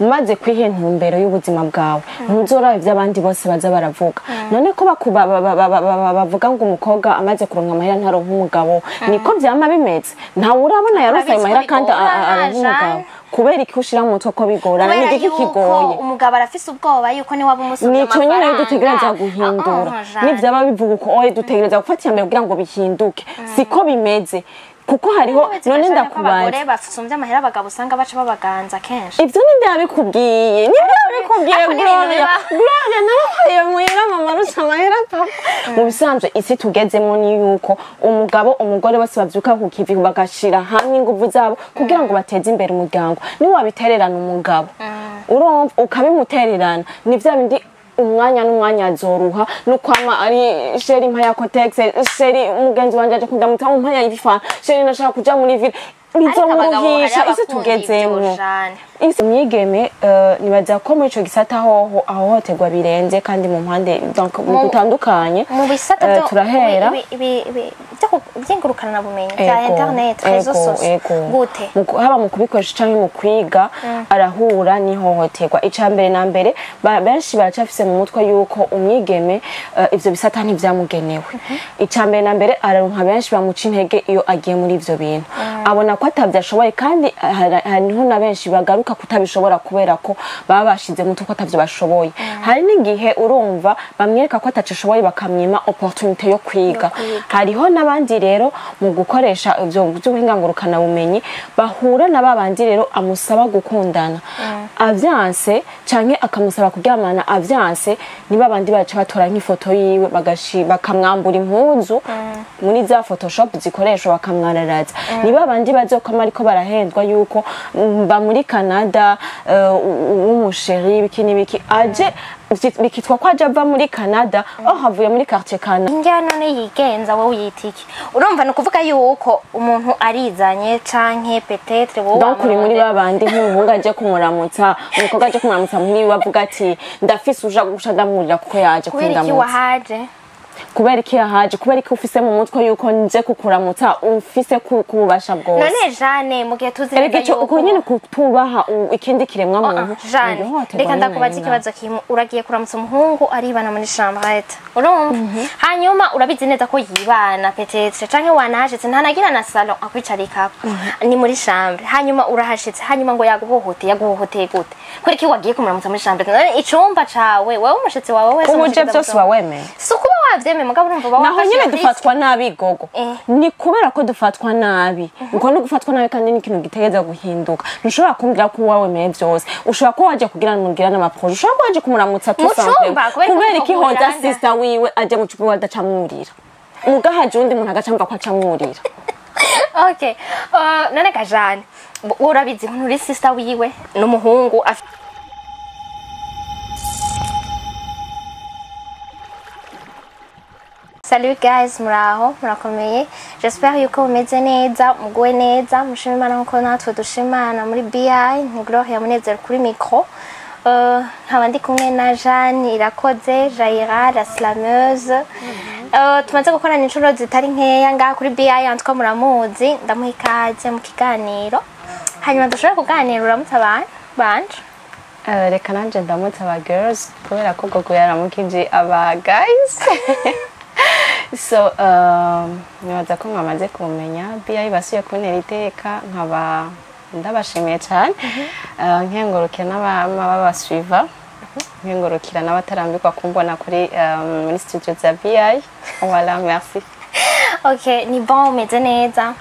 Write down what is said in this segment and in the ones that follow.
umaze kwiha intumbero y'ubuzima bwawe ntuzoraba ivy'abandi bose baza baravuga none ko bavuga ngo umukobwa amaze kuronka amahera ntaronka umugabo niko vyama bimeze ntawe urabona yaronse ayo mahera kandi aronka umugabo kubera iki ushira mu mutwe ko bigorana n'igiki kigoye umugabo arafise ubwoba yuko ni waba umusubye nico nyene dutegereza guhindura nivyaba bivuga uko oye dutegereza gufata iyambere kugira ngo bihinduke siko bimeze kuko hariho none ndakubaye abagore bafite amahera abagabo usanga baca babaganza kenshi ivyo ninde yabikubwiye Gloria nabaye muhera mama rusa amahera papa mu bisanzwe isi tugezemo ni yuko umugabo umugore bose bavyuka ku kivi bagashira hamwe inguvu zabo kugira ngo bateze imbere umuryango ni wabitererana umugabo urumva ukabimutererana ni vya bindi umwanya n'umwanya azoruha nukwama ari sheri mpa ya Cotex sheri umugenzi wanje aje kundamutsa umpa ya ifa sheri nashaka kuja muri ville bizomuruhisha isi tugezemo isi mwigeme nibaza ko muri ico gisata ahohoterwa birenze kandi mu mpande donc gutandukanye mu bisata byo turahera by'ingurukana bumenyi bya internet réseaux sociaux gute haba mu kubikoresha canke mu kwiga arahura n'ihohoterwa icambere na mbere benshi baracafise mu mutwe yuko umwigeme ivyo bisata ntivyamugenewe icambere na mbere araronka benshi bamuca intege iyo agiye muri ivyo bintu abona ko atavyashoboye kandi hariho na benshi bagaruka kutabishobora kubera ko baba bashize mu mutwe ko atavyo bashoboye hari n'igihe urumva bamwereka ko atacishoboye bakamwima opportunité yo kwiga hariho n'abandi rero mu gukoresha ivyo by'ubuhingangurukana bumenyi bahura na babandi rero amusaba gukundana avyanse canke akamusaba kuryamana avyanse ni babandi baca batora nk'ifoto yiwe bakamwambura impuzu muri za photoshop zikoreshwa bakamwararaza ni babandi bazokoma ariko barahendwa yuko ba muri Canada umusheri biki aje bikitwa ko aje ava muri Canada havuye muri quartier Canada njya none yigenza wowe uyitiki urumva no kuvuga yuko umuntu arizanye canke peut-être wowe donc uri muri babandi nk'umuhungu aje kumuramutsa umukobwa aje kumuramutsa muri bavuga ati ndafise uja gusha ndamurira kuko yaje kwindamutsa kubera iki yahaje kubera iki ufise mu mutwe yuko nje kukuramutsa ufise kububasha bwose none Jane mugihe tuzirega yuko uko nyine kutubaha ikindi kiremwa muntu Jane reka ndakubaza ikibazo kimwe uragiye kuramutsa umuhungu aribana muri chambrette urumva hanyuma urabizi neza ko yibana peut-être canke wanahashitse ntanagira na salon akwicarika ni muri chambre hanyuma urahashitse hanyuma ngo yaguhohoteye gute kuri iki wagiye kumuramutsa muri chambrette none icumba cawe wewe umushitsi wawe wese umuje byose wawemeye sukuba wavyeme mugabo urumva bawa naho nyine dufatwa nabi gogo ni kubera ko dufatwa nabi uko no gufatwa nabi kandi ni ikintu gitegeza guhinduka ntushobora kumbwira ko wawemeye byose ushobora ko waje kugira mugira n'amaproje ushobora ko waje kumuramutsa tusanzwe kubera iki hoza sister wiwe aje mu cyumba adacamwurira mugahaje undi muntu agacamva ko acamwurira okay none Jane urabizi nko uri sister wiwe n'umuhungu Salut guys, murakomeye. J'espère yuko umeze neza, muguwe neza, mushima Imana nkuko natwe dushimana muri BI, ni Gloria Munezero kuri micro. Nkaba ndi kumwe na Jane Irakoze, Jaira la slameuse. Tumaze gukorana inshuro zitari nkeya ngaha kuri BI yantwa muramuzi, ndamuha ikaze mu kiganiro. Hanyuma dushobora kuganira uramutsa abantu banje. Reka nanje ndamutsa aba girls kubera ko gogo yaramukije aba guys. So nibaza ko mwamaze kumenya BI basuye kuntera iteka nkaba ndabashimiye cyane nkengurukira n'ababasuiva nkengurukira n'abatarambikwa kumbona kuri muri studio za BI voilà merci. Okay, ni bon umeze neza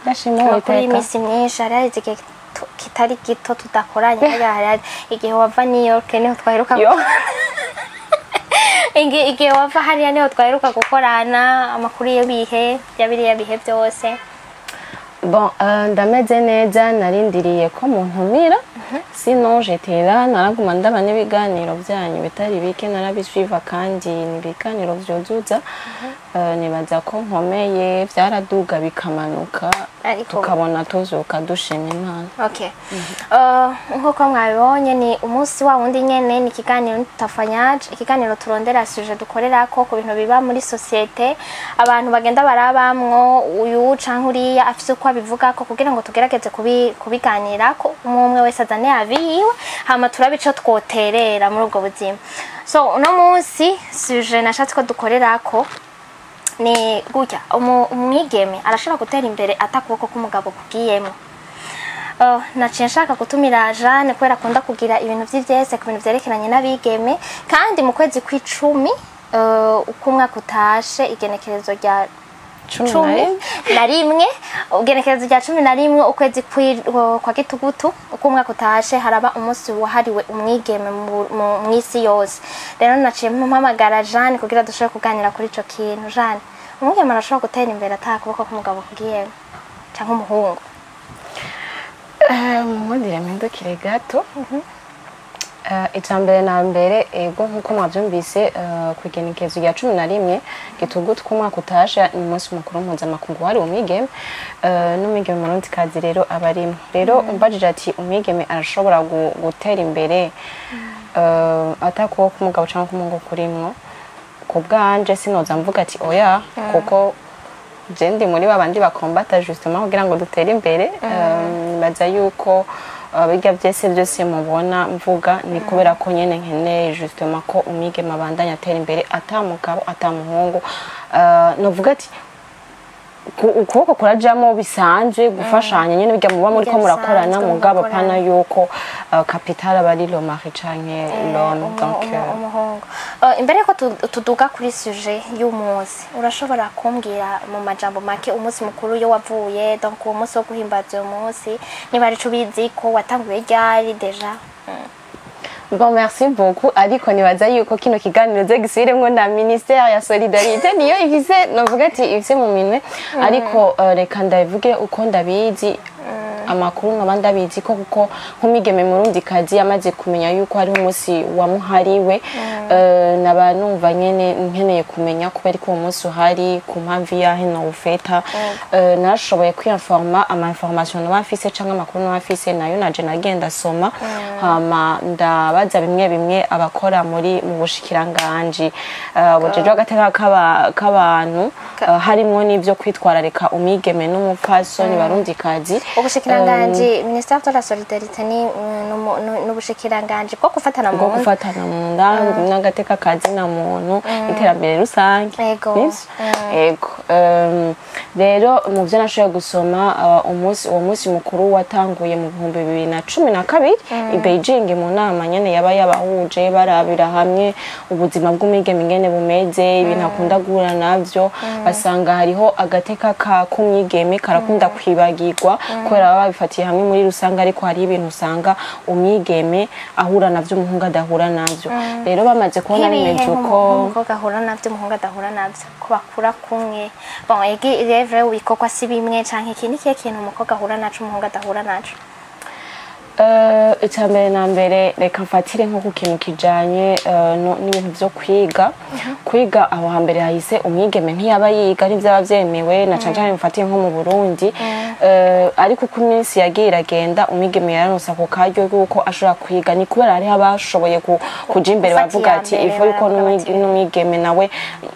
ndashimiye kuri imisi myinshi hari igihe kitari gito tudakoranye hari igihe wava New York niho twaheruka igihe wava hariya niho twaheruka gukorana amakuru y'ibihe byabiriya bihe byose bon ndameze neza narindiriye ko muntumira sinon j'étais là naraguma ndaba n'ibiganiro byanyu bitari bike narabisuiva kandi nibiganiro byozuza nibaza ko nkomeye byaraduga bikamanuka tukabona tuzuka dushima Imana. Okay. Nkuko mwabibonye ni umunsi wa wundi nyene ni ikiganiro tutafanyaje ikiganiro turondera suje dukorera ko ku bintu biba muri societe abantu bagenda barabamwo uyu canke uriya afise uko abivuga ko kugira ngo tugerageze kubiganira ko umwe wese azana pasane abiwe hama turabe ico twoterera muri ubwo buzima. So uno munsi suje nashatse ko dukorerako ni gutya umwigeme arashobora gutera imbere atakuboko k'umugabo kugiyemo. Naciye nshaka gutumira Jeanne kubera akunda kugira ibintu vy'ivyese ku bintu vyerekeranye n'abigeme, kandi mu kwezi kw'icumi uko umwaka utashe igenekerezo rya 11 ugenekerezo rya 11 ukwezi kwa gitugutu uko umwaka utashe haraba umunsi wahariwe umwigeme mu isi yose. Rero naciye mpamagara Jeanne kugira dushobore kuganira kuri ico kintu. Jeanne, umwigeme arashobora gutera imbere atakuboko k'umugabo kugiyemo canke umuhungu? Mundire mpindukire gato. Icambere na mbere ego nkuko mwavyumvise kugenekezo rya 11 gitugutu ku mwaka utasha ni umunsi mukuru mpuzamakungu wari umwigeme n'umwigeme murundi kazi rero abarimo. Rero umbajije ati umwigeme arashobora gutera imbere atakuwo kumugabo canke kumuhungu kurimwo, ku bwanje sinoza mvuga ati oya kuko je ndi muri babandi bakombata justement kugira ngo dutere imbere. Baza yuko bijya byose mubona mvuga ni kubera ko nyene nkeneye justement ko umwigeme abandanya atera imbere atamugabo atamuhungu. Novuga ati ukuboko kurajamo bisanzwe gufashanya nyene bijya muba muri ko murakorana mugabo pana yuko capital abari lo mari canke l'homme. Donc umuhungu imbere ko tuduga kuri sujet y'umunsi urashobora kumbwira mu majambo make umunsi mukuru yo wavuye, donc uwo munsi wo guhimbaza uwo munsi niba ari cubizi ko watanguye ryari deja? Bon, merci beaucoup. Ariko nibaza yuko kino kiganiro ze gisubiremwo na ministère ya solidarité niyo ifise novuga ati ifise mu minwe, ariko reka ndavuge uko ndabizi amakuru nkabandi abizi ko kuko nk'umwigeme murundi kazi yamaze kumenya yuko hari umunsi wamuhariwe. Naba numva nyene nkeneye kumenya ko bari ko uwo munsi uhari ku mpamvu yahe no ufeta. Narashoboye kwinforma ama information no bafise canke amakuru no bafise nayo naje nagenda soma hama ndabaza bimwe abakora muri mu bushikiranganje bujeje agateka k'abantu harimwo n'ivyo kwitwararika umwigeme n'umupfasoni barundi kazi. Ubushikiranganje Ministère de la Solidarité ni n'ubushikiranganje bwo gufatana mu nda n'agateka kazi na muntu iterambere rusange. Ego rero mu byo nashoboye gusoma uwo munsi mukuru watanguye mu 2012 i Beijing mu nama nyene yabahuje barabira hamwe ubuzima bw'umwigeme ingene bumeze, ibintu akunda guhura navyo. Basanga hariho agateka k'umwigeme karakunda kwibagirwa kubera baba babifatiye hamwe muri rusange, ariko hari ibintu usanga umwigeme ahura navyo umuhungu adahura navyo. Rero bamaze kubona bimeze uko umukobwa ahura navyo umuhungu adahura navyo ko bakura kumwe. Bon, revre ubikokwa si bimwe canke ikindi kintu umukobwa ahura naco umuhungu adahura naco? Icambere na mbere reka mfatire nko ku kintu kijanye n'ibintu vyo kwiga aho hambere hahise umwigeme ntiyaba yiga ari vyaba vyemewe na canje mfatiye nko mu Burundi. Ariko uko iminsi yagiye iragenda umwigeme yaronsa ku karyo yuko ashobora kwiga, ni kubera hari abashoboye kuja imbere bavuga ati ifo yuko n'umwigeme nawe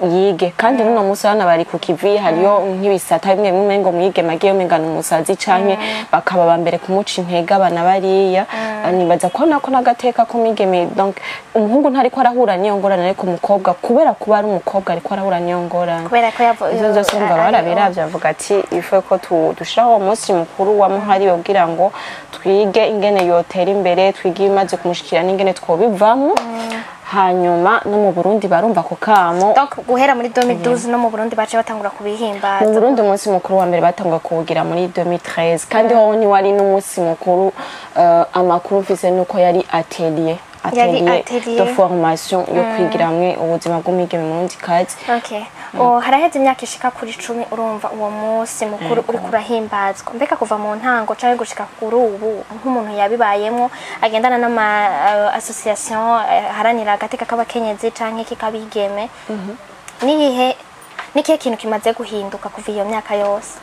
yige. Kandi n'uno munsi hano bari ku kivi hariyo nk'ibisata bimwe bimwe ngo umwigeme agiye umengana umusazi canke bakaba bambere kumuca intege abana bari nibaza ko nako nagateka kumigeme. Donc umuhungu ntari ko arahura niyo ngorane, ariko umukobwa kubera kuba ari umukobwa ariko arahura niyo ngorane kubera ko izo zose umva barabiravye avuga ati ifo ko dushiraho umunsi mukuru wamuhariwe kugira ngo twige ingene yotera imbere, twige imaze kumushikira n'ingene twobivamo. Hanyuma no mu Burundi barumva ko kamo. Donc guhera muri 2012 no mu Burundi bace batangura kubihimbaza. Mu Burundi umunsi mukuru wa mbere batangura kuwugira muri 2013 kandi ho ni wari n'umunsi mukuru. Amakuru mfise nuko yari atelier de formation yo kwigiramwe ubuzima bw'umwigeme murundi kazi. Okay. Haraheze imyaka ishika kuri 10 urumva uwo munsi mukuru uri kurahimbazwa. Mbeka kuva mu ntango canke gushika kuri ubu nk'umuntu yabibayemo agendana n'ama association haranira agateka k'abakenyezi canke kikabigeme. Nikihe kintu kimaze guhinduka kuva iyo myaka yose?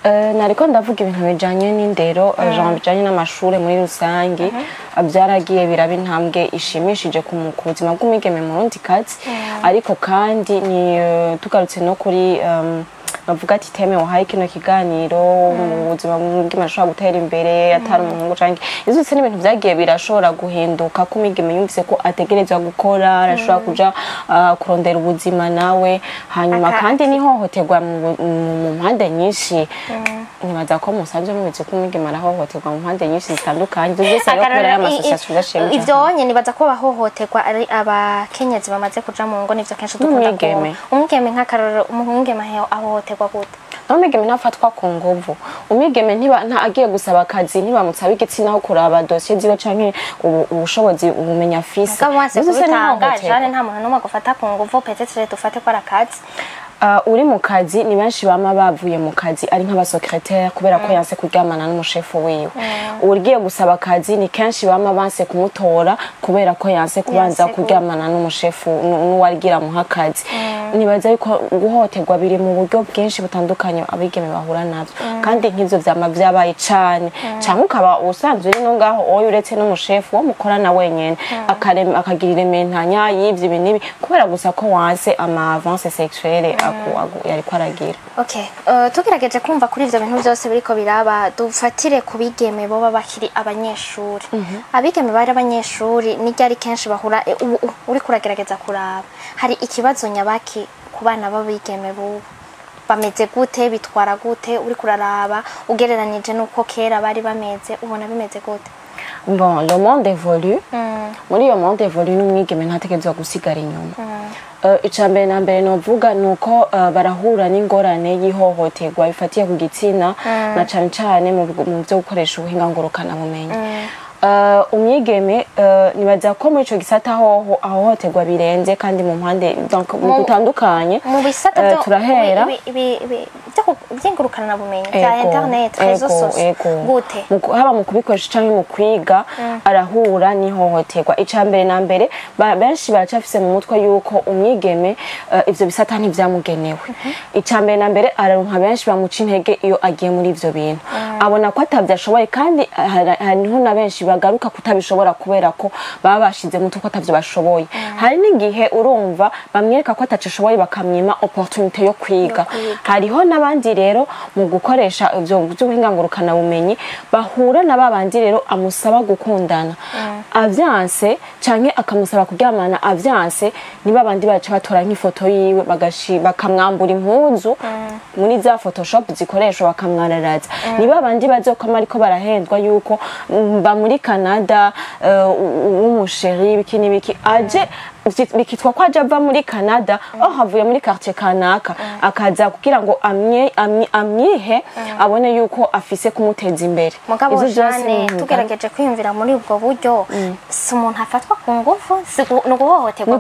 Nariko ndavuga ibintu bijanye n'indero, genre bijanye n'amashure muri rusangi. Byaragiye biraba intambwe ishimishije ku buzima bw'umwigeme murundi kazi. Ariko kandi ni tugarutse no kuri bavuga ati teme wahaye kino kiganiro mu buzima bw'umwigeme ashobora gutera imbere atari umuhungu canke izo byose n'ibintu byagiye birashobora guhinduka ko umwigeme yumvise ko ategerezwa gukora arashobora kuja kurondera ubuzima nawe hanyuma kandi nihohoterwa mu mpande nyinshi nibaza ko musanzwe mubizi ko umwigeme arahohoterwa mu mpande nyinshi zitandukanye ibyo byose rero kubera y'amasosiyasiyo gashinzwe ivyo onye nibaza ko bahohoterwa ari abakenyezi bamaze kuja mu ngo nivyo kenshi dukunda kubona umwigeme nk'akarorero umwigeme ahohoterwa gute umwigeme ntafatwa ku nguvu umwigeme nta agiye gusaba akazi ntibamutsaba igitsina aho kuraba dosiye ziwe canke ubushobozi ubumenya afise jane nta muntu n'umwe agufata ku nguvu peut-être dufate ko ari akazi uri mu kazi ni benshi bama bavuye mu kazi ari nk'abasecrétaire kubera ko yanse kuryamana n'umushefu wiwe ugiye gusaba akazi ni kenshi bama banse kumutora kubera ko yanse kubanza kuryamana n'umushefu n'uwargira mu hakazi nibaza yuko guhoterwa biri mu buryo bwinshi butandukanye abigeme bahura navyo kandi nk'ivyo vyama vyabaye cane cyangwa ukaba usanzwe uri no ngaho oyo uretse n'umushefu wo mukorana wenyene akagirira imentanya y'ivyo ibintu kubera gusa ko wanse ama avance sexuelle yari kwaragira. Okay, tugerageje kumva kuri ivyo bintu byose biriko biraba dufatire kubigeme bo bakiri abanyeshuri. Abigeme bari abanyeshuri ni ryari kenshi bahura uri kuragerageza kuraba. Hari ikibazo nyabaki ku bana babigeme bo bameze gute bitwara gute uri kuraraba ugereranije nuko kera bari bameze ubona bimeze gute? Bon, le monde évolue. Muri yo monde évolue n'umwigeme ntategerezwa gusigara inyuma. Icambere na mbere novuga nuko barahura n'ingorane y'ihohoterwa bifatiye ku gitsina na cane cane mu byo gukoresha ubuhinga ngurukana bumenyi. Umwigeme nibaza ko muri ico gisata ahohoterwa birenze kandi mu mpande donc gutandukanye mu bisata turahera by'ingurukana bumenyi bya internet réseaux sociaux gute haba mu kubikoresha canke mu kwiga arahura n'ihohoterwa icambere na mbere benshi baracafise mu mutwe yuko umwigeme ivyo bisata ntivyamugenewe icambere na mbere araronka benshi bamuca intege iyo agiye muri ivyo bintu abona ko atavyashoboye kandi hariho na benshi bagaruka kutabishobora kubera ko baba bashize mu tuko atavyo bashoboye hari n'igihe urumva bamwereka ko atacashoboye bakamwima opportunité yo kwiga hariho nabandi rero mu gukoresha ivyo by'ubuhinga ngurukana bumenyi bahura na babandi rero amusaba gukundana avyanse canke akamusaba kuryamana avyanse ni babandi baca batora nk'ifoto yiwe bakamwambura impuzu muri za photoshop zikoreshwa bakamwararaza ni babandi bazokoma ariko barahendwa yuko muri Canada umusheri biki nibiki aje bikitwa ko aje ava muri Canada havuye muri quartier kanaka akaza kugira ngo amyihe abone yuko afise kumuteza imbere mugabo jane tugerageje kwiyumvira muri ubwo buryo si umuntu afatwa ku ngufu no guhohoterwa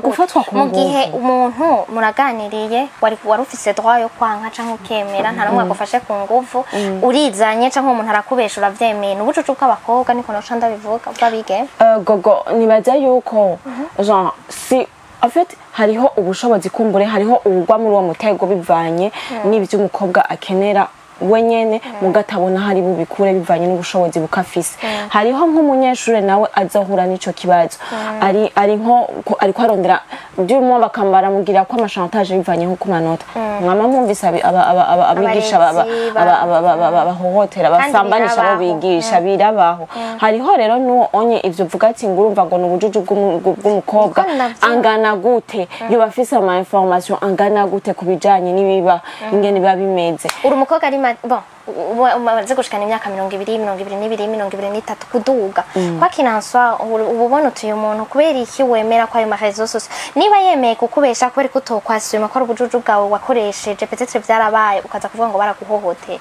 mu gihe umuntu muraganiriye wari ufise droit yo kwanka canke ukemera nta numwe agufashe ku ngufu urizanye canke umuntu arakubesha uravyemeye n'ubucucu bw'abakobwa niko noca ndabivuga bwabige gogo nibaza yuko genre en fait hariho ubushobozi kumbure hariho ubugwa muri uwo mutego bivanye n'ibyo umukobwa akenera wenyene mugatabona hari bubikure bivanye n'ubushobozi bukafise hariho nk'umunyeshure nawe azohura n'ico kibazo ari nko arondera by'umwe bakambara mugira ko amashantage bivanye nko kumanota mwama mwumvise abigisha bahohotera basambanisha abo bigisha birabaho hariho rero nuwo onye ivyo vuga ati ngurumva ngo n'ubujuju bw'umukobwa angana gute yo bafise ama information angana gute kubijanye nibiba ingene biba bimeze uri umukobwa ari bon umaze gushikana imyaka 22 kuduga kwa kinanswa ububona utuye umuntu kubera iki wemera ko ayo marezo sose niba yemeye kukubesha kubera ko utokwasuma ko ubujuju bwawe wakoresheje peut-être byarabaye ukaza kuvuga ngo baraguhohoteye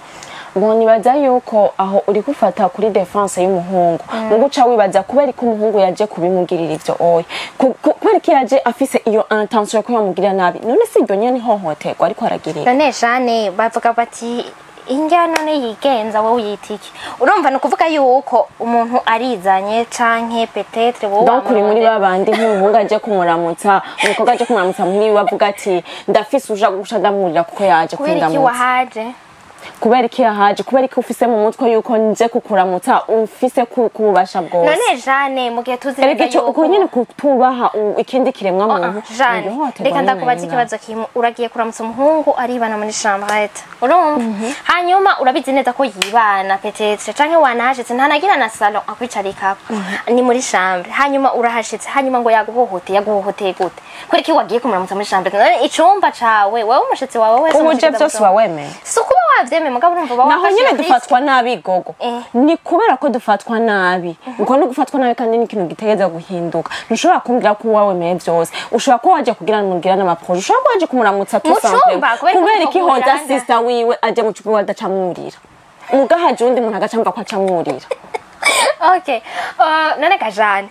Bon nibaza yuko aho uri gufata kuri defense y'umuhungu mu guca wibaza kubera ko umuhungu yaje kubimugirira ivyo oya kubera ko yaje afise iyo intention yo kumugirira nabi none si iryo nyene hohoterwa ariko aragirira none jane bavuga bati injya none yigenza wowe uyitiki urumva no kuvuga yuko umuntu arizanye canke peut-être wowe donc uri muri babandi nk'umuhungu aje kumuramutsa umukobwa aje kumuramutsa muri bavuga ati ndafise uja gusha ndamurira kuko yaje kwindamutsa kubera iki yahaje kubera iki ufise mu mutwe yuko nje kukuramutsa ufise kububasha bwose none Jane mu gihe tuzi neza yuko uko nyene kutubaha ikindi kiremwa muntu Jane reka ndakubaza ikibazo kimwe uragiye kuramutsa umuhungu aribana muri chambrette urumva hanyuma urabizi neza ko yibana peut-être canke wanahashitse ntanagira na salon akwicarika ni muri chambre hanyuma urahashitse hanyuma ngo yaguhohoteye gute kuri iki wagiye kumuramutsa muri chambrette none icumba cawe wewe umushitsi wawe wese umuje byose wawemeye sukuba wavyeme mugabo urumva bawa naho nyene dufatwa nabi gogo ni kubera ko dufatwa nabi uko no gufatwa nabi kandi ni ikintu gitegeza guhinduka ntushobora kumbwira ko wawemeye byose ushobora ko waje kugira mugira n'amaproje ushobora ko waje kumuramutsa tusanzwe kubera iki hoza sister wiwe aje mu cyumba adacamwurira mugahaje undi muntu agacamva ko acamwurira okay none Jane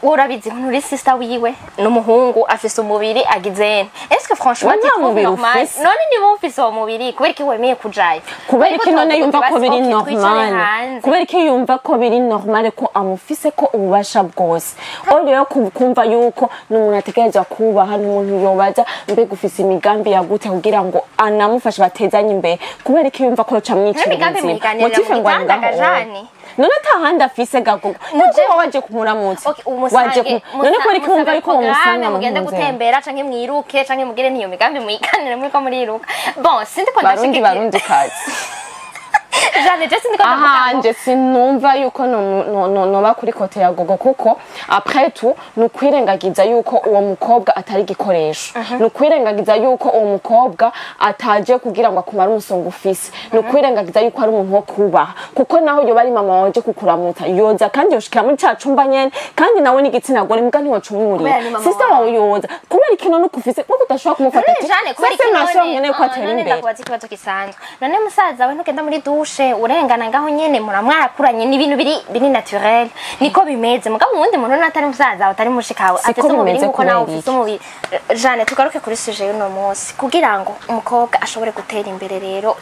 urabizi uri sister wiwe n'umuhungu afise umubiri agizene est-ce que franchement tu trouves normal none ni bo ufise umubiri kubera iki wemeye kujaye kubera iki none yumva ko biri normal kubera iki yumva ko biri normal ko amufise ko ububasha bwose rero kumva yuko n'umuntu ategereza kubaha n'umuntu yobaza mbega ufise imigambi yagute kugira ngo anamufashe batezanye imbere kubera iki yumva ko camwicira motive ngo Jane none tahandi afise gagogo muje waje kumuramutsa waje none ko ari kumva ariko umusanga mugende gutembera canke mwiruke canke mugire ntiyo migambi muyikanire muri ko muriruka bon sindi ko ndashike barundi kazi Jane je sindi ko nje sinumva yuko no bakuri kote ya gogo kuko après tout nukwirengagiza yuko uwo mukobwa atari gikoresho nukwirengagiza yuko uwo mukobwa ataje kugira ngo akumara umusongo ufise nukwirengagiza yuko ari umuntu wo kubaha kuko naho yo bari mama waje kukuramuta yoza kandi yoshikira muri ca cumba nyene kandi nawe ni gitsina gore mbwa ntiwacumurira sister wawe yoza kubera ikintu nukufise kuko udashobora kumufata Jane kubera ikintu ndakubaza ikibazo kisanzwe none musaza we ntukenda muri dushe urengana ngaho nyene muramwarakuranye n'ibintu biri naturel niko bimeze mugabo ubundi muntu natari musaza atari mushikawe afite umubiri uko nawe ufite umubiri Jane tugaruke kuri sujet y'uno munsi kugira ngo umukobwa ashobore gutera imbere rero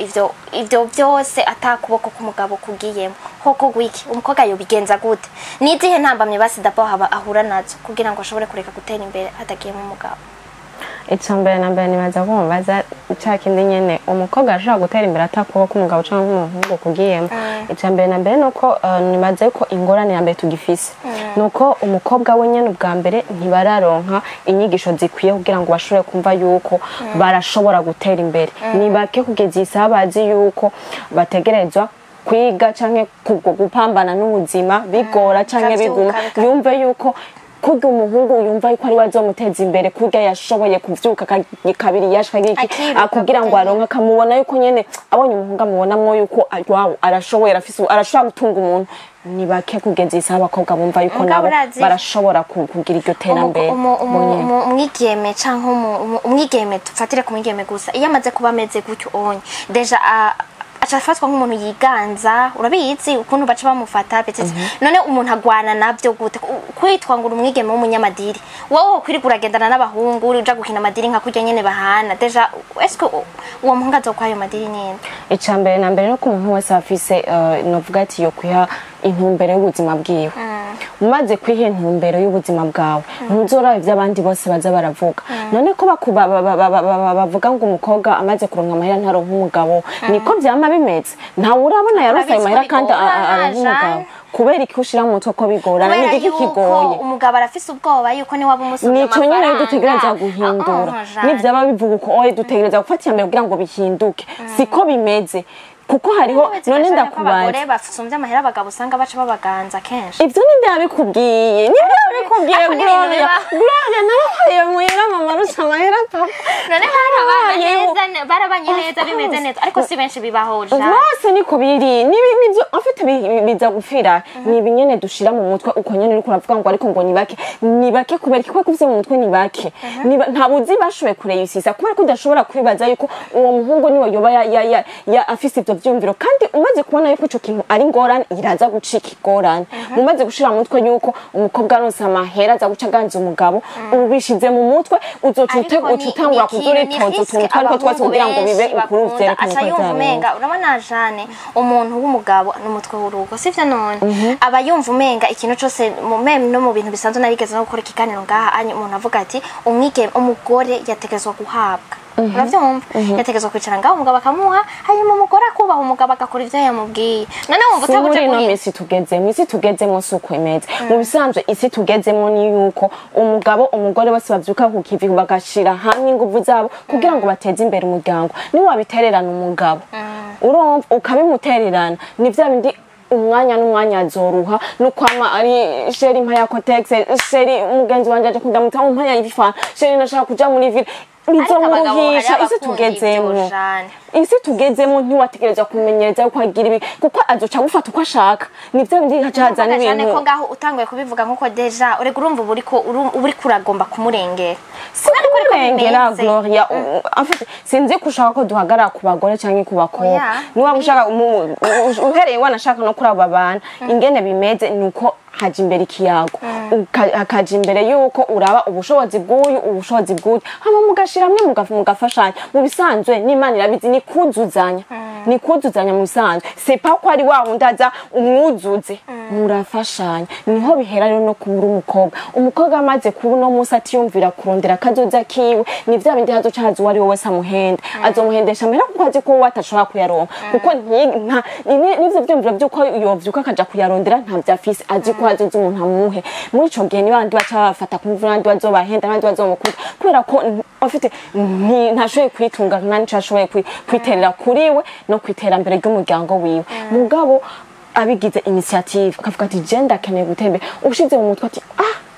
ivyo byose atakuboko k'umugabo kugiyemo hoko gwiki umukobwa yobigenza gute nizihe ntambamye basi d'abord haba ahura nazo kugira ngo ashobore kureka gutera imbere atagiyemo umugabo icambere nambere nibaza ko mubaza cyakindi nyene umukobwa ashaka gutera imbere atakuba ko umugabo cyangwa umuhungu kugiyemo icambere nambere nuko nibaza ko ingorane ya mbere tugifise nuko umukobwa we nyene ubwa mbere ntibararonka inyigisho zikwiye kugira ngo bashobore kumva yuko barashobora gutera imbere nibake kugeza isabazi yuko bategerezwa kwiga canke gupambana n'ubuzima bigora canke biguma yumve yuko kugira umuhungu yumva yuko ari wazomuteza imbere kugira yashoboye kuvyuka kabiri yashaka iki akugira ngo aronka akamubona yuko nyene abonye umuhungu amubonamwo yuko wow arashoboye arashobora gutunga umuntu ni bake kugeza isaha abakobwa bumva yuko nabo barashobora kugira iryo terambere umwigeme canke umwigeme tufatire ku mwigeme gusa iyo amaze kuba ameze gutyo onye deja acafatwa nk'umuntu yiganza urabizi ukuntu baca bamufata petite none umuntu agwana navyo gute kwitwa ngo umwigeme w'umunyamadiri wowe kwiri kuragendana n'abahungu uja gukina madiri nka kurya nyene bahana deja est-ce que uwo muhungu azokwayo madiri nyene icambere na mbere no ku muntu wese afise novuga ati yo kwiha intumbero y'ubuzima bwiwe umaze kwiha intumbero y'ubuzima bwawe ntuzora ivy'abandi bose baza baravuga none ko bavuga ngo umukobwa amaze kuronka amahera ntaronka umugabo niko vyama bimeze ntawe urabona yaronse amahera kandi aronka umugabo kubera iki ushira mu mutwe ko bigorana ni iki kigoye umugabo arafise ubwoba yuko ni waba umusubira nico nyene dutegereza guhindura nivyaba bivuga uko oye dutegereza gufata mbere kugira ngo bihinduke siko bimeze kuko hariho none ndakubaye abagore bafusumvye amahera abagabo usanga baca babaganza kenshi ivyo ninde yabikubwiye Gloria nabaye muhera mama rusha amahera papa none barabanye neza bimeze neza ariko si benshi bibahoja bose niko biri nivyo afite biza gufira ni binyene dushira mu mutwe uko nyene uri kuravuga ngo ariko ngo nibake kubera ko kuvye mu mutwe nibake nta buzi bashoboye kureyisisa kubera ko udashobora kwibaza yuko uwo muhungu niwe yoba ya afise vyumviro kandi umaze kubona yuko ico kintu ari ngorane iraza gucika igorane umaze gushira mu mutwe yuko umukobwa aronse amahera aza guca ganza umugabo ubishize mu mutwe uzotangura kuzuritoza utuntu twariko twose kugira ngo bibe ukuri vyerekane ko vyamenga urabona Jane umuntu w'umugabo n'umutwe w'urugo sivyo none aba yumva umenga ikintu cose mu meme no mu bintu bisanzwe narigeze no gukora ikiganiro ngaha umuntu avuga ati umugore yategezwa guhabwa uravyumva yategezwa kwicara ngaho umugabo akamuha hanyuma umugore akubaha umugabo agakora ivyo yamubwiye none wumva utabuja kuri no misi tugezemo suko imeze mu bisanzwe isi tugezemo ni yuko umugabo umugore bose bavyuka ku kivi bagashira hamwe inguvu zabo kugira ngo bateze imbere umuryango ni wabitererana umugabo urumva ukabimutererana ni vya bindi umwanya n'umwanya azoruha nukwama ari sheri mpa ya Kotex sheri umugenzi wanje aje kundamutsa mpa ya ifa sheri nashaka kuja muri ville bizomuruhisha isi tugezemo ntiwategereza kumenyereza yuko agira ibi kuko azoca gufata uko ashaka nivyo bindi hacaza n'ibintu ko ngaho utanguye kubivuga nkuko deja urega urumva uri kuragomba kumurengera kumurengera Gloria en fait sinzi kushaka ko duhagarara ku bagore canke ku bakobwa niwa mushaka uhereye wanashaka no kuri abo babana ingene bimeze nuko haje imbere ikiyago akaje imbere yuko uraba ubushobozi bw'uyu ubushobozi bw'uyu hama mugashiramwe mugafashanya mu bisanzwe n'Imana irabizi ni kuzuzanya mu bisanzwe c'est pas ko ari wa undaza umwuzuze murafashanya niho bihera rero no kubura umukobwa amaze kuba no musi atiyumvira kurondera kazoza kiwe ni vya bindi hazoca haza uwari wese amuhenda azomuhendesha amera kuko azi ko watashobora kuyaronka kuko nivyo vyumvira vyuko yovyuka akaja kuyarondera nta vyafise azi ko hazoza umuntu amuhe muri ico gihe nibandi baca bafata kumvura abandi bazobahenda abandi bazomukunda kubera ko afite ntashoboye kwitunga nani cashoboye kwiterera kuriwe no kwiterambere ry'umuryango wiwe mugabo abigize initiative akavuga ati je ndakeneye gutembe ushize mu mutwe ati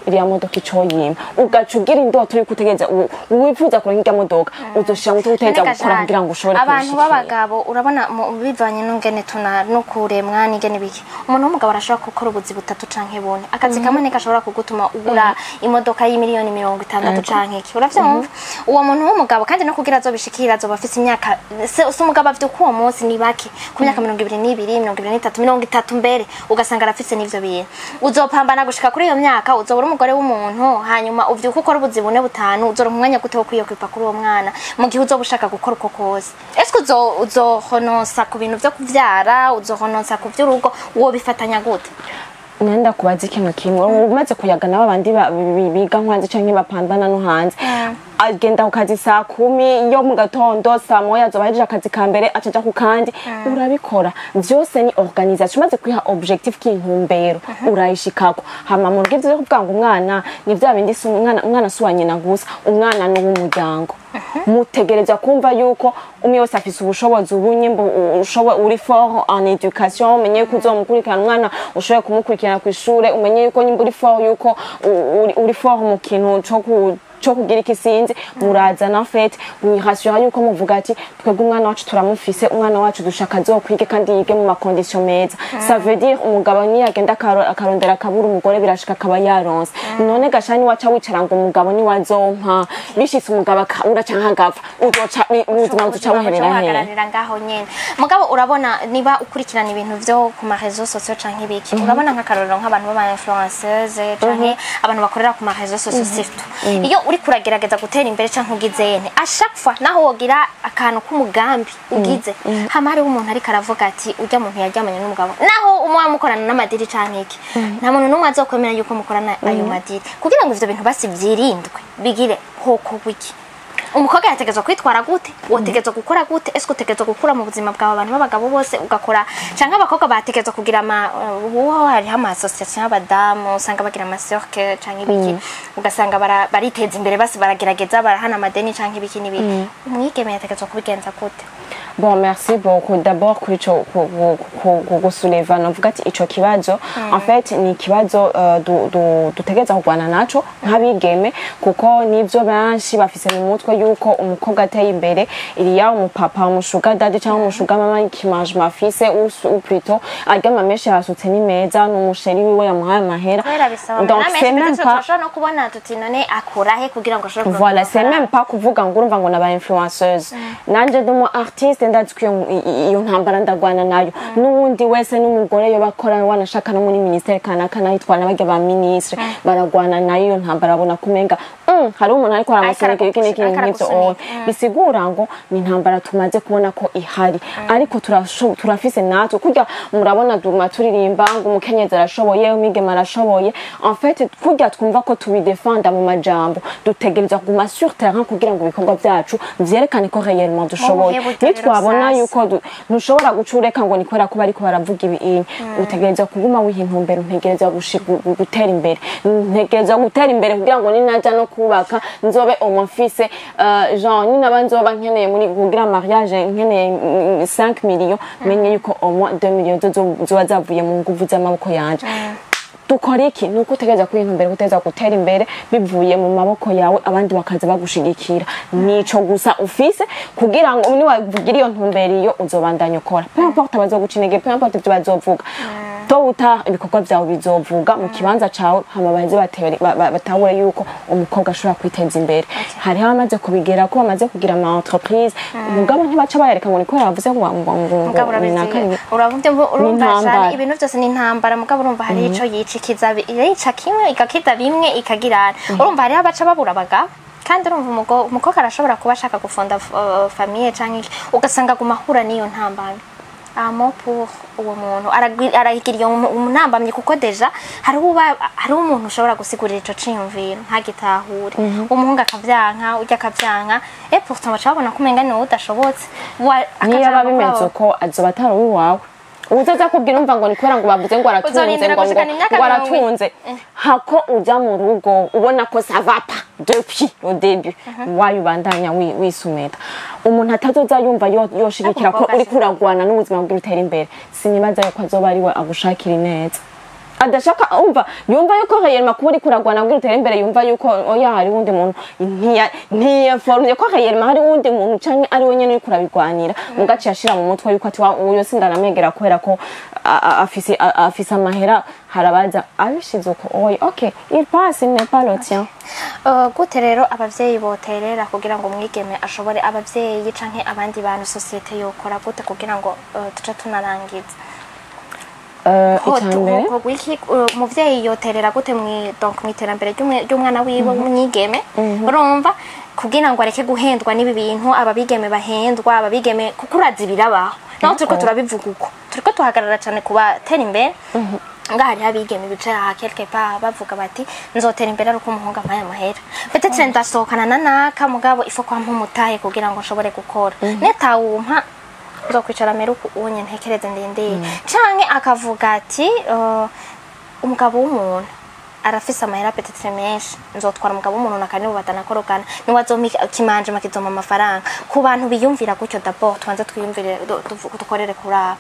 iriya modoka ico yima ugacugira indoto yuko utegereza wifuza kuronka irya modoka uzoshira mu tuteza gukora kugira ngo ushobore abantu b'abagabo urabona bivanye n'ungene no kuremwa n'ingene biki umuntu w'umugabo arashobora gukora ubuzi butatu canke bune akazi kamwe ne gashobora kugutuma ugura imodoka y'imiliyoni 60 canke iki uravyumva uwo muntu w'umugabo kandi no kugira azobishikira azoba afite imyaka se umugabo afite uko uwo munsi ni bake ku myaka 22 23 30 mbere ugasanga arafise n'ivyo bintu uzopambana gushika kuri iyo myaka uzobura umugore w'umuntu hanyuma uvyuka ukora ubuzi bune butanu uzora umwanya gute wo kwiyokwipa kuri uwo mwana mu gihe uzobushaka gukora uko kose eske uzohonosa ku bintu vyo kuvyara uzohonosa ku vy'urugo uwo bifatanya gute nenda kubaza ikintu kimwe umaze kuyagana babandi biga nkwanze canke bapambana no hanze agenda ku kazi saa 10 yo mu gatondo saa moya azobahejeje akazi ka mbere acaja ku kandi urabikora vyose ni organisation umaze kwiha objectif k'intumbero urayishikako hama mu rugivyo kuvuga ngo umwana ni vya bindi umwana suwanye na gusa umwana no w'umuryango mutegereza kumva yuko umwe wese afise ubushobozi ubunyimbo uri fort en education umenye ko uzomukurikirana umwana ushoboye kumukurikirana ku ishure umenye yuko nyimbo uri fort yuko uri fort mu kintu cyo kugira ikisinzi murazana fete wirasura yuko muvuga ati twebwe umwana wacu turamufise umwana wacu dushaka zo kwige kandi yige mu makondition meza ça veut dire umugabo ni agenda akarondera kabura umugore birashika kaba yaronse none gashani waca wicara ngo umugabo ni wazompa bishitse umugabo akabura canka agapfa uzoca ubuzima buzoca buherera he ngaho nyene mugabo urabona niba ukurikirana ibintu vyo ku ma réseaux sociaux canke ibiki urabona nk'akarorero nk'abantu b'aba influenceuse canke abantu bakorera ku ma réseaux sociaux surtout iyo uri kuragerageza gutera imbere canke ugizene a chaque fois naho wogira akantu k'umugambi ugize hamari umuntu ari karavuga ati ujya muntu yaryamanye n'umugabo naho umwa mukorana n'amadiri canke iki nta muntu numwe azokwemera yuko mukorana ayo madiri kugira ngo ivyo bintu basi vyirindwe bigire hoko wiki umukobwa yategezwa kwitwara gute wotegezwa gukora gute esko utegezwa gukura mu buzima bwawe abantu b'abagabo bose ugakora canke abakobwa bategezwa kugira hari ama association y'abadamu usanga bagira ama cirque canke ibiki ugasanga bariteza imbere basi baragerageza barahana amadeni canke ibiki n'ibiki umwigeme yategezwa kubigenza gute Bon, merci beaucoup. D'abord, kugusuleva novuga ati ico kibazo en fait ni kibazo dutegeza kugwana naco nk'abigeme kuko nivyo banshi bafise mu mutwe yuko umukobwa ateye imbere iriya umupapa umushuga dadi cyangwa umushuga mama ikimaje mafise ou plutôt agama meshe hasutse ni meza n'umusheri wiwe yamuhaye amahera donc c'est même pas no kubona tuti none akurahe kugira ngo ashobore voilà c'est même pas kuvuga ngo urumva ngo naba influenceuse nanje ndumo artiste ndazi ko iyo ntambara ndagwana nayo n'uwundi wese n'umugore yo bakora wanashaka no muri ministère kanaka nahitwa n'abage ba ministre baragwana nayo ntambara abona kumenga hari umuntu ariko aramusunika iki n'iki ariko n'ibyo aragusunika. bisigura ngo ni intambara tumaze kubona ko ihari ariko turafise natwe kurya murabona duma turirimba ngo umukenyezi arashoboye umwigeme arashoboye en fait kurya twumva ko tubidefenda mu majambo dutegereza kuguma sur terrain kugira ngo ibikorwa byacu vyerekane ko réellement dushoboye nitwabona yuko ntushobora gucureka ngo nikwera ko bariko baravuga ibintu utegereza kuguma wiha intumbero ntegereza gutera imbere ntegereza gutera imbere kugira ngo ninaja no kubaka nzobe umufise genre ninaba nzoba nkeneye muri kugira mariage nkeneye 5 millions menye yuko au moins 2 millions zoba zavuye mu nguvu z'amaboko yanje dukora iki nuko utegereza kwintumbera guteza gutera imbere bivuye mu maboko yawe abandi bakaza bagushigikira nico gusa ufise kugira ngo niwavugira iyo ntumbero iyo uzobandanya ukora peu importe abazogucinege peu importe ibyo bazovuga to uta ibikorwa byawe bizovuga mu kibanza cawe hama baze batahura yuko umukobwa ashobora kwiteza imbere hari amaze kubigera ko bamaze kugira ama entreprise umugabo ntibaca bayereka ngo niko yavuze ngo urumva ibintu byose ni intambara mugabo urumva hari ico yica yica kimwe ikakita bimwe ikagirana urumva hari abaca babura abagabo kandi urumva umukobwa arashobora kuba ashaka gufonda famille canke ugasanga gumahura niyo ntambara amo pour uwo muntu aragiriye umunambamye kuko deja hari umuntu ushobora gusigurira ico ciyumviro ntagitahure umuhungu akavyanka urya akavyanka pourtant bacabona kumenga ni udashobotse niyo babimenze uko azoba atari uwawe uzaza kubwira umva ngo nikwera ngo bavuze ngo aratunze hako uja mu rugo ubona ko ça va pas depuis au début wayubandanya wisumeta umuntu atazoza yumva yoshigikira ko uri kuragwana n'ubuzima bw'uri utera imbere sinibaza yuko azoba ari we agushakira neza adashaka umva yumva yuko réellement kuba uri kuragwana bw'uri utera imbere yumva yuko oya hari wundi muntu ntiyaforumye ko réellement hari wundi muntu canke ari we nyene uri kurabigwanira mugaci yashira mu mutwe yuko ati uyo sindanamegera kubera ko afise amahera harabaza abishize uko oya okay il passe il n'est pas le tien gute rero abavyeyi boterera kugira ngo umwigeme ashobore abavyeyi canke abandi bantu societe yokora gute kugira ngo tuca tunarangiza umuvyeyi yoterera gute mw'iterambere ry'umwana wiwe w'umwigeme urumva kugira ngo areke guhendwa n'ibi bintu ababigeme bahendwa ababigeme kuko urazi birabaho naho turiko turabivuga uko turiko tuhagarara cane kubatera imbere ngahari abigeme bicara quelque part bavuga bati nzotera imbere ari uko umuhungu amaye amahera peut-être ndasohokana naka mugabo ifo kwa mpumutaye kugira ngo nshobore gukora netawumpa nzokwicara meruko unye ntekereze ndende canke akavuga ati umugabo w'umuntu arafise amahera peut-être menshi nzotwara umugabo w'umuntu nakanibo batanakorokana niwazomika kimanje makizoma amafaranga ku bantu biyumvira gutyo d'abord twanze twiyumvire dukorere kuraba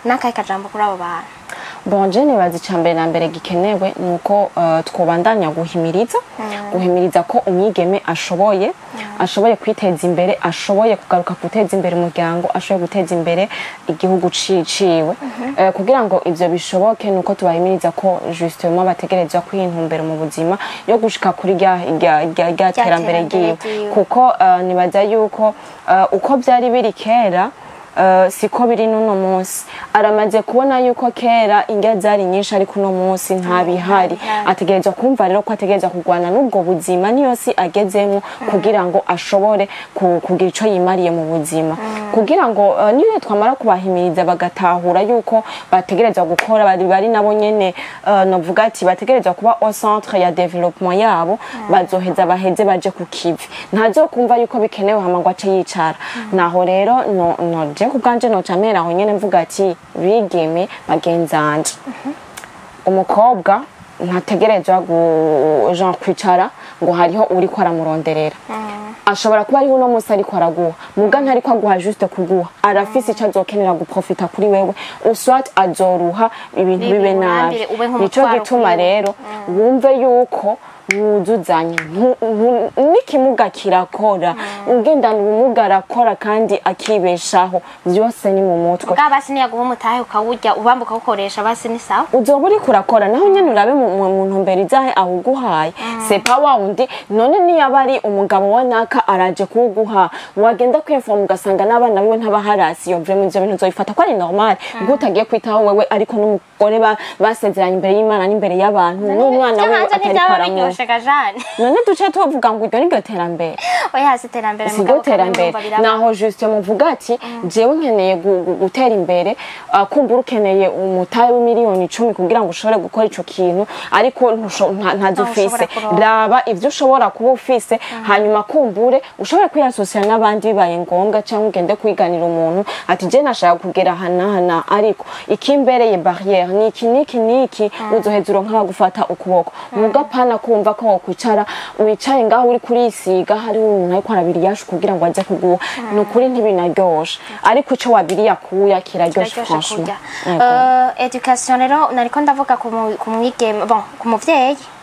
nakaye kajambo kuri abo bantu bon je nibaza icambere na mbere gikenewe nuko twobandanya guhimiriza ko umwigeme ashoboye kwiteza imbere ashoboye kugaruka guteza imbere umuryango ashoboye guteza imbere igihugu ciciwe kugira ngo ivyo bishoboke nuko tubahimiriza ko justement bategerezwa kwintumbera mu buzima yo gushika kuri rya terambere giwe kuko nibaza yuko uko byari biri kera siko biri nuno munsi aramaze kubona yuko kera inga zari nyinshi ariko no munsi ntabihari ategerezwa kumva rero ko ategerezwa kugwana n'ubwo buzima niyo si agezemo kugira ngo ashobore kugira ico yimariye mu buzima kugira ngo niyo twamara kubahimiriza bagatahura yuko bategerezwa gukora bari nabo nyene novuga ati bategerezwa kuba au centre ya développement yabo bazoheza baheze baje ku kivi ntazo kumva yuko bikenewe hamangwa ace yicara naho rero no kubwanje no camera aho nyene mvuga ati bigeme bagenzanje umukobwa ntategerezwa Jean kwicara ngo hariho uri ko aramuronderera ashobora kuba ari uno munsi ariko araguha muga ntari ko aguha juste kuguha arafise ico azokenera guprofita kuri wewe uswat azoruha ibintu bibe nabi nico gituma rero wumve yuko wuzuzanye n'ikimuga kirakora ugendana ubumuga arakora kandi akibeshaho byose ni mu mutwe basi niyaguha umutahe ukawurya ubambuka ukoresha basi ni sawa uzoba uri kurakora naho nyene urabe mu ntumbero izahe ahuguhaye c'est pas wa undi none niyaba ari umugabo wa naka araje kuguha wagenda kwinforma ugasanga n'abana biwe ntabaharasi iyo vraiment ivyo bintu uzobifata ko ari normal gutagiye kwitaho wewe ariko n'umugore basezeranye imbere y'Imana n'imbere y'abantu n'umwana we atari kwaramwe shaka jane none duce tuvuga ngo iryo niryo terambere oya si terambere siryo terambere naho juste muvuga ati jewe nkeneye gutera imbere kumbura ukeneye umutahe w'imiliyoni 10 kugira ngo ushobore gukora ico kintu ariko ntazufise raba ivyo ushobora kuba ufise hanyuma kumbure ushobora kwiyasosiyana n'abandi bibaye ngombwa cyangwa ugende kwiganira umuntu ati je nashaka kugera hana ariko ikimbereye barrière niki uzoheza uronka gufata ukuboko mugapana kumva ko kwicara wicaye ngaho uri kurisiga hari umuntu ariko arabiri yashu kugira ngo aze kuguha nukuri ntibinaryoshe ariko ico wabiri yakuya kiraryoshe franchement education rero nariko ndavuga ku mwigeme bon ku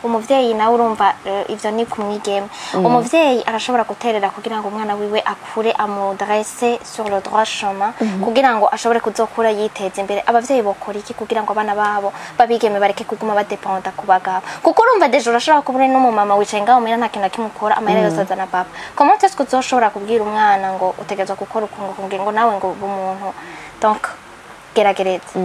umuvyeyi nawe urumva ivyo ni ku mwigeme umuvyeyi arashobora guterera kugira ngo umwana wiwe akure amudresse sur le droit chemin kugira ngo ashobore kuzokura yiteza imbere abavyeyi bokora iki kugira ngo abana babo babigeme bareke kuguma badependa ku bagabo kuko urumva deje urashobora kubura n'umumama wicaye ngaho mera nta kintu kimukora amahera yose azana papa comment est-ce que uzoshobora kubwira umwana ngo utegerezwa gukora ukungu kugira ngo nawe ngo umuntu donc geragereza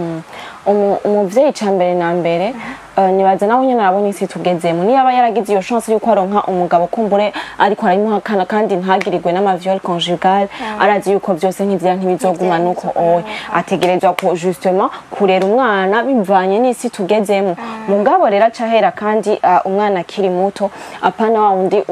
umuvyeyi cambere na mbere nibaza naho nyene nabonye isi tugezemo niyaba yaragize iyo chance yuko aronka umugabo kumbure ariko arayimuhakana kandi ntagirirwe n'amaviol conjugal arazi yuko byose nk'ivya ntibizoguma nuko oye ategerezwa ko justement kurera umwana bivanye n'isi tugezemo mugabo rero acahera kandi umwana akiri muto apana wa undi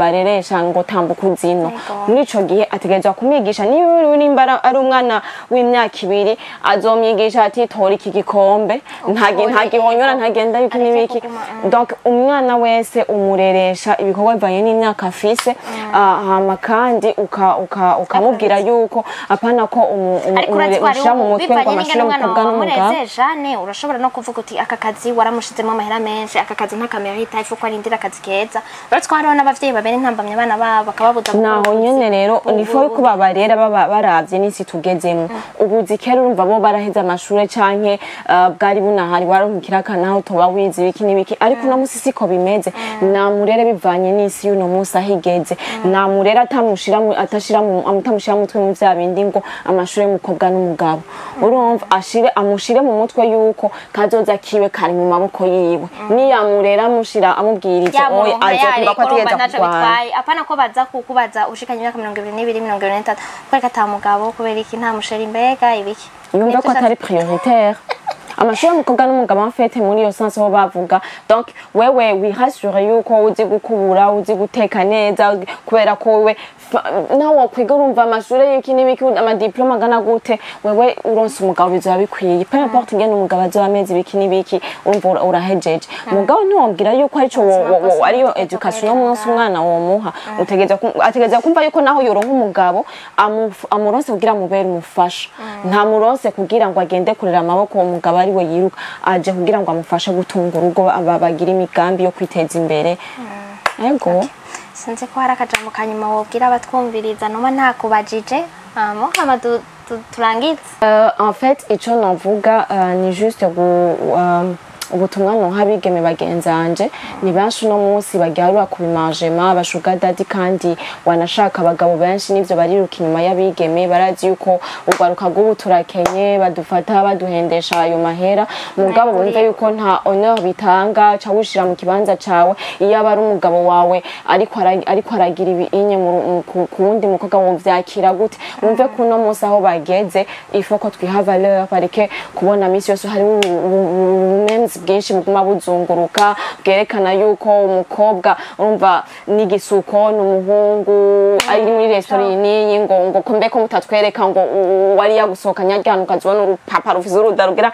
bareresha ngo tambuka uzino muri ico gihe ategerezwa kumwigisha niyo nimbara ari umwana w'imyaka 2 azomyigisha ati tori iki gikombe ntagihonyora ntagenda yuko nibiki donc umwana wese umureresha ibikorwa bivanye n'imyaka afise hama kandi ukamubwira yuko apana ko umushira mu mutwe ngo amashuri mukobwa n'umugabo Jane urashobora no kuvuga uti aka kazi waramushizemo amahera menshi aka kazi ntakamerita ifu ko arindira akazi keza uretse hariho n'abavyeyi babere ntambamye abana babo bakababuza naho nyene rero nifo yuko babarera baravye n'isi tugezemo ubuzi kera urumva bo baraheza amashuri canke bwari bunahari warunkira kanaho toba wizi biki nibiki ariko no musi siko bimeze namurere bivanye n'isi y'uno musi ahigeze namurere atashira mutwe mu vya bindi ngo amashuri y'umukobwa n'umugabo urumva amushire mu mutwe yuko kazoza kiwe kari mu maboko yiwe niyamurera amushira amubwiriza oye aje kumva ko ategeza kugwana apana ko baza kukubaza ushikanye imyaka 22 23 kwereka ata mugabo kubera iki nta musheri mbega ibiki yumva ko atari prioritaire amashuri y'umukobwa n'umugabo afete muri iyo sense ho bavuga donc wewe wihasure yuko uzi gukubura uzi guteka neza kubera ko wewe nawo kwiga urumva amashuri y'iki n'ibiki amadiploma gana gute wewe uronse umugabo bizaba bikwiye peu importe ngene umugabo azoba amezi biki n'ibiki urumva urahejeje umugabo ntiwambwira yuko arico ariyo education y'umunsi umwana womuha ategeza kumva yuko naho yoronka umugabo amuronse kugira mubere umufasha nta muronse kugira ngo agende kurera amaboko umugabo ari we yiruka aje kugira ngo amufashe gutunga urugo bagira imigambi yo kwiteza imbere yego sinzi ko hari akajambo kanyuma wobwira abatwumviriza noma ntakubajije hama turangize en fait ico navuga ni juste ubutumwa noha bigeme bagenzanje ni benshi no munsi bagarura ku bimajema bashuga dadi kandi wanashaka abagabo benshi nivyo bariruka inyuma y'abigeme barazi yuko ugwaruka gubu turakenye badufata baduhendesha ayo mahera mugabo bumve yuko nta honor bitanga ca wishira mu kibanza cawe iyo abari umugabo wawe ariko aragira ibinye ku wundi mukobwa wovyakira gute bumve ko no munsi aho bageze ifo ko twiha valeur bareke kubona misi yose hari ubumenzi bwinshi buguma buzunguruka bwerekana yuko umukobwa urumva n'igisuko n'umuhungu ari muri restaurant niyi ngo kombe ko mutatwereka ngo wari yagusohokanya ryano ukazibona urupapa rufise urudarugira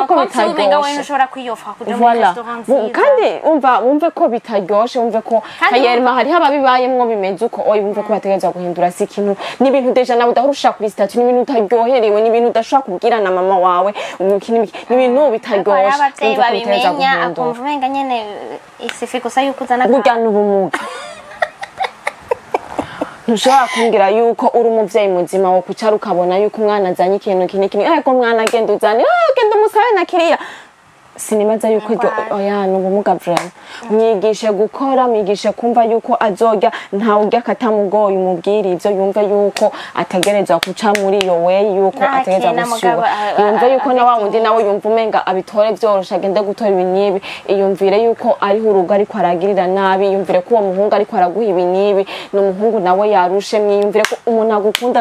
ko bitaryoshe ushobora kwiyofa kuja muri restaurant kandi wumve ko bitaryoshe wumve ko kayerma hari hababibayemwo bimeze uko oyi wumve ko bategeza guhindura si ikintu n'ibintu deja nawe udahurusha kuri statut n'ibintu utaryoherewe n'ibintu udashobora kubwira na mama wawe n'ibintu bitaryoshe bimenya akumva umenga nyene isifi gusa yuko uzana kugana ubumuga ntushobora kumbwira yuko uri umuvyeyi muzima wo kucara ukabona yuko umwana azanye ikintu kinini ariko umwana agenda uzane agenda umusabe na kiriya sinibaza yuko iryo oya ni ubumuga vraiment mwigishe gukora mwigishe kumva yuko azorya ntawe urya katamugoye umubwira ivyo yumve yuko ategerezwa kuca muri iyo way yuko ategerezwa gushyuha yumve yuko na wa wundi nawe yumva umenga abitore vyorosha agende gutora ibinyibi iyumvire yuko ariho urugo ariko aragirira nabi yumvire ko uwo muhungu ariko araguha ibinyibi n'umuhungu nawe yarushe mwiyumvire ko umuntu agukunda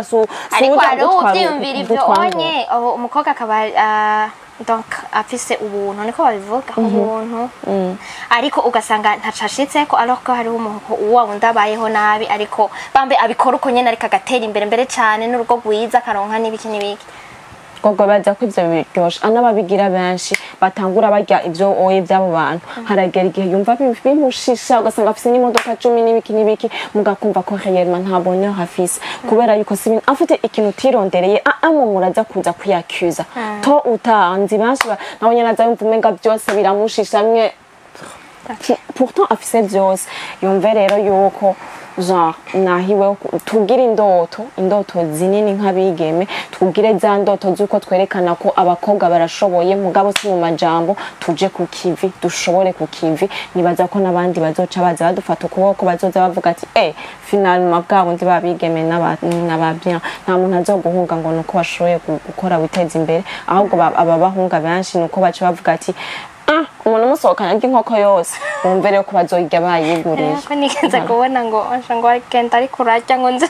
ariko ari uvyiyumvira ivyo onye umukobwa akaba donc afise ubuntu niko babivuga ubuntu ariko ugasanga ntacashitseko alors ko hariho umuntu uwa wundi abayeho nabi ariko bambe abikora uko nyene ariko agatera imbere cyane n'urugo rwiza akaronka n'ibiki n'ibiki koko baza ko ivyo biryoshe anababigira benshi batangura barya ivyo oye vy'abo bantu haragera igihe yumva bimushisha ugasanga afise n'imodoka 10 n'ibiki n'ibiki mugakumva ko réellement nta bonheur afise kubera yuko si ibintu afite ikintu utirondereye muraza kuza kwiyakuza to utanzi benshi nabo nyene aza yumva umenga byose biramushisha mwe pourtant afise byose yumve rero yuko genre nahiwe tugira indoto zinini nk'abigeme tugire za ndoto zuko twerekana ko abakobwa barashoboye mugabo si mu majambo tuje ku kivi dushobore ku kivi nibaza ko nabandi bazoca baza badufata ukuboko bazoza bavuga ati finalement bwabo ndi babigeme n'ababya nta muntu azoguhunga ngo nuko bashoboye gukora witeza imbere ahubwo aba bahunga benshi nuko baca bavuga ati umuntu musohokana ry'inkoko yose wumve rero ko bazoyirya bayigurije ko nigeze kubona ngo agenda ari kurarya ngo nzi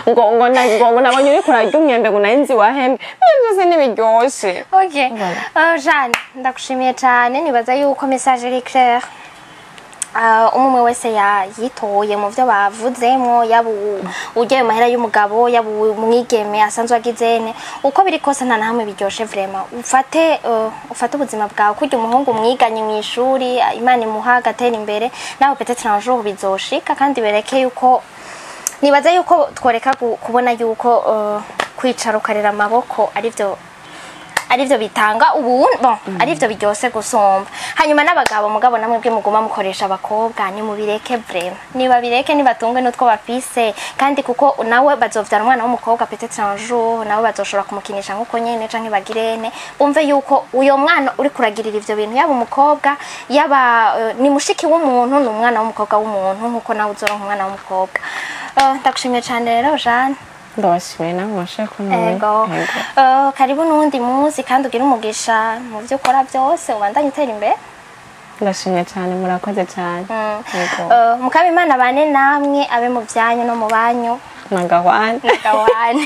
ngo nabonye uri kurarya umwembe ngo narinzi wahembe byose ntibiryoshe okay Jeanne ndagushimiye cyane nibaza yuko message iri claire umwe wese yitoye mu byo bavuzemo yaba ugiye mu mahera y'umugabo yaba umwigeme asanzwe agizene uko biri kose nta nahamwe biryoshe vraiment ufate ubuzima bwawe kujya umuhungu mwiganye mu ishuri Imana imuha agatera imbere nawe peut-être un jour bizoshika kandi bereke yuko nibaza yuko tworeka kubona yuko kwicara ukarera amaboko arivyo bitanga ubuntu arivyo biryose gusomba hanyuma n'abagabo mugabo namwe bwe muguma mukoresha abakobwa ni mubireke vraiment niba bireke nibatungwe n'utwo bafise kandi kuko nawe bazovyara umwana w'umukobwa peut-être un jour nawe bazoshobora kumukinisha nkuko nyene canke bagirene bumve yuko uyo mwana uri kuragirira ivyo bintu yaba umukobwa yaba ni mushiki w'umuntu n'umwana w'umukobwa w'umuntu nkuko nawe uzoronka umwana w'umukobwa ndagushimiye cyane rero Jeanne ndabashimiye nawe mwashaka nawe karibu n'undi munsi kandi ugira umugisha mu byo ukora byose ubandanye utera imbere ndashimye cyane murakoze cyane mukaba Imana bane namwe abe mu byanyu no mu banyu nagahwane